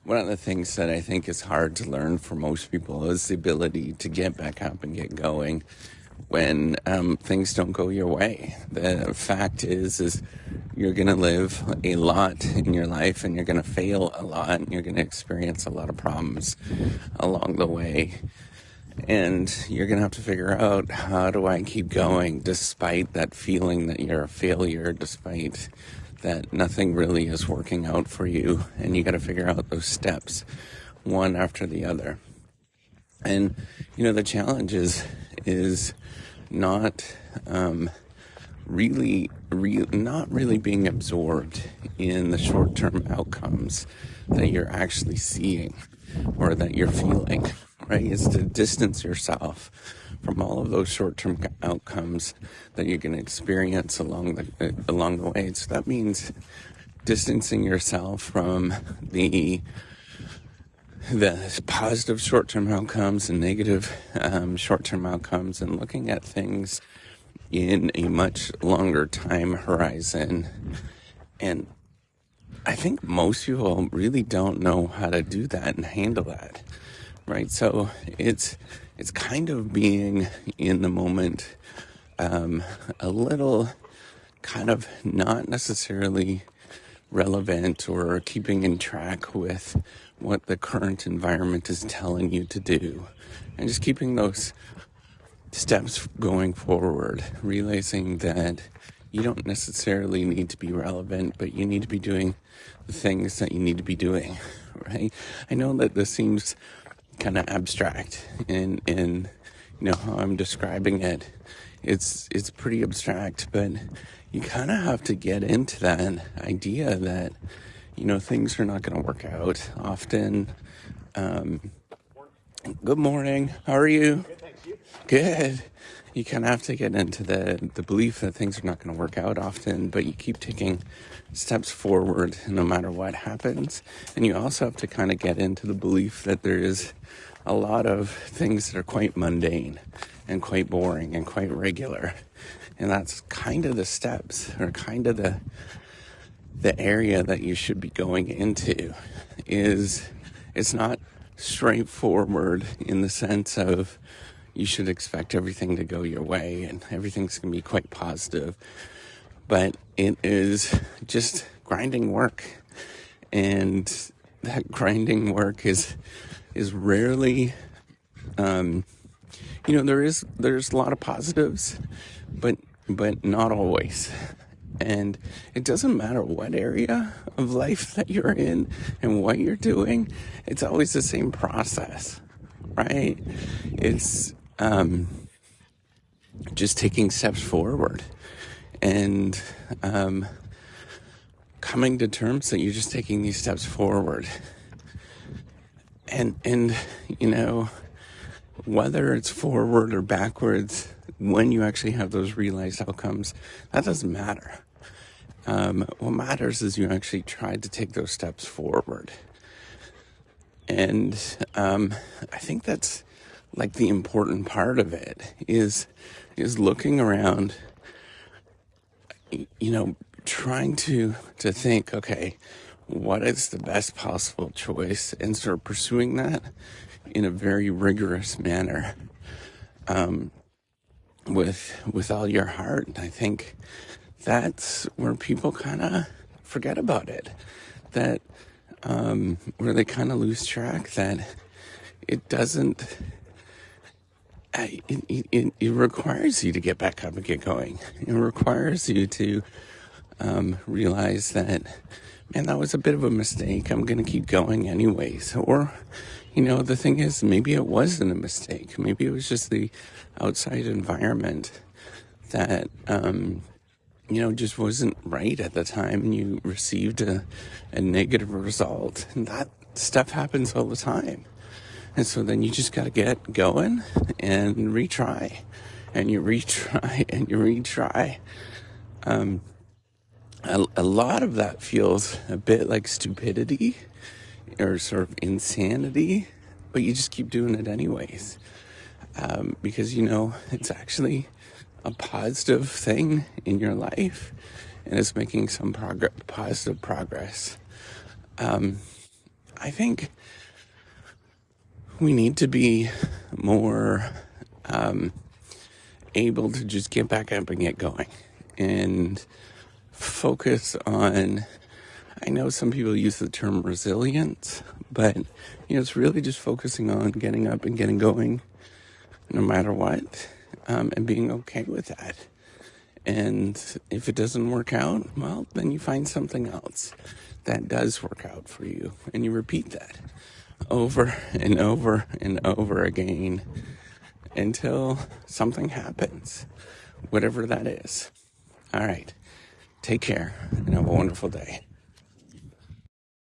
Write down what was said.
One of the things that I think is hard to learn for most people is the ability to get back up and get going when things don't go your way. The fact is you're going to live a lot in your life, and you're going to fail a lot, and you're going to experience a lot of problems along the way. And you're going to have to figure out, how do I keep going despite that feeling that you're a failure, despite that nothing really is working out for you. And you got to figure out those steps one after the other. And, the challenge is not really being absorbed in the short-term outcomes that you're actually seeing or that you're feeling, right? It's to distance yourself from all of those short-term outcomes that you're going to experience along the way. So that means distancing yourself from the positive short-term outcomes and negative short-term outcomes, and looking at things in a much longer time horizon. And I think most people really don't know how to do that and handle that, right? So it's kind of being in the moment, a little kind of not necessarily relevant or keeping in track with what the current environment is telling you to do, and just keeping those steps going forward, realizing that you don't necessarily need to be relevant, but you need to be doing the things that you need to be doing, right? I know that this seems kind of abstract, and how I'm describing it, it's pretty abstract, but you kind of have to get into that idea that things are not going to work out often. Good morning. How are you? Good, thank you. Good. You kind of have to get into the belief that things are not going to work out often, but you keep taking steps forward no matter what happens. And you also have to kind of get into the belief that there is a lot of things that are quite mundane and quite boring and quite regular. And that's kind of the steps, or kind of the area that you should be going into. It's not straightforward in the sense of you should expect everything to go your way and everything's going to be quite positive, but it is just grinding work, and that grinding work is rarely there's a lot of positives, but not always. And it doesn't matter what area of life that you're in and what you're doing, it's always the same process, right? It's just taking steps forward and coming to terms that you're just taking these steps forward. And whether it's forward or backwards, when you actually have those realized outcomes, that doesn't matter. What matters is you actually tried to take those steps forward. And I think that's like the important part of it is looking around, trying to think, okay, what is the best possible choice, and start pursuing that in a very rigorous manner, with all your heart. And I think that's where people kind of forget about it, that where they kind of lose track that it doesn't, it requires you to get back up and get going. It requires you to realize that, man, that was a bit of a mistake. I'm going to keep going anyways. Or, the thing is, maybe it wasn't a mistake. Maybe it was just the outside environment that, just wasn't right at the time, and you received a negative result. And that stuff happens all the time. And so then you just got to get going and retry. And you retry and you retry. A lot of that feels a bit like stupidity or sort of insanity, but you just keep doing it anyways. Because, it's actually a positive thing in your life, and it's making some positive progress. I think we need to be more able to just get back up and get going and focus on, I know some people use the term resilience, but it's really just focusing on getting up and getting going no matter what, and being okay with that. And if it doesn't work out, well, then you find something else that does work out for you, and you repeat that over and over and over again until something happens, whatever that is. All right. Take care and have a wonderful day.